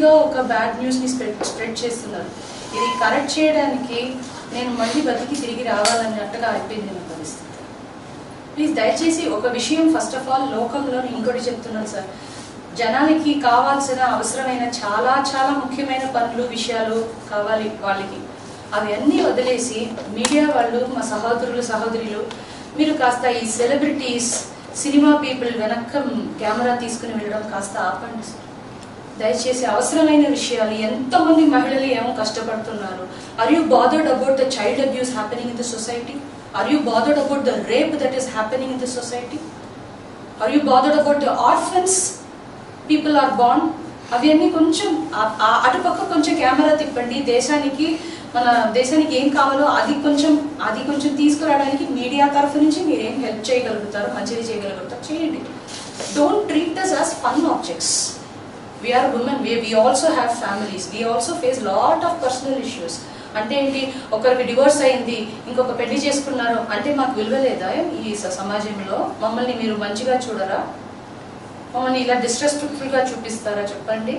ఈజీగా ఒక బ్యాడ్ న్యూస్ని స్ప్రెడ్ చేస్తున్నారు. ఇది కరెక్ట్ చేయడానికి నేను మళ్ళీ బతికి తిరిగి రావాలన్నట్టుగా అయిపోయింది నా పరిస్థితి. ప్లీజ్ దయచేసి ఒక విషయం ఫస్ట్ ఆఫ్ ఆల్ లోకంలో ఇంకోటి చెప్తున్నాను సార్, జనానికి కావాల్సిన అవసరమైన చాలా చాలా ముఖ్యమైన పనులు విషయాలు కావాలి వాళ్ళకి, అవి అన్నీ వదిలేసి మీడియా వాళ్ళు మా సహోదరులు మీరు కాస్త ఈ సెలబ్రిటీస్ సినిమా పీపుల్ వెనక్క కెమెరా తీసుకుని వెళ్ళడం కాస్త ఆపండి సార్ దయచేసి. అవసరమైన విషయాలు, ఎంతమంది మహిళలు ఏమో కష్టపడుతున్నారు. Are you bothered about the child abuse happening in the society? Are you bothered about the rape that is happening in the society? Are you bothered about the orphans people are born? అవన్నీ కొంచెం అటుపక్క కొంచెం camera తిప్పండి. మన దేశానికి ఏం కావాలో అది కొంచెం తీసుకురావడానికి మీడియా తరఫు నుంచి మీరు ఏం హెల్ప్ చేయగలుగుతారో, మంచిది చేయగలుగుతారో చేయండి. Don't treat us as fun objects. We are women, we also have families, we also face lot of personal issues. అంటే ఏంటి, ఒకరికి డివోర్స్ అయింది ఇంకొక పెళ్లి చేసుకున్నారు అంటే మాకు విలువ లేదా ఈ సమాజంలో? మమ్మల్ని మీరు మంచిగా చూడరా? మమ్మల్ని ఇలా డిస్రెస్పెక్ట్ఫుల్గా చూపిస్తారా చెప్పండి?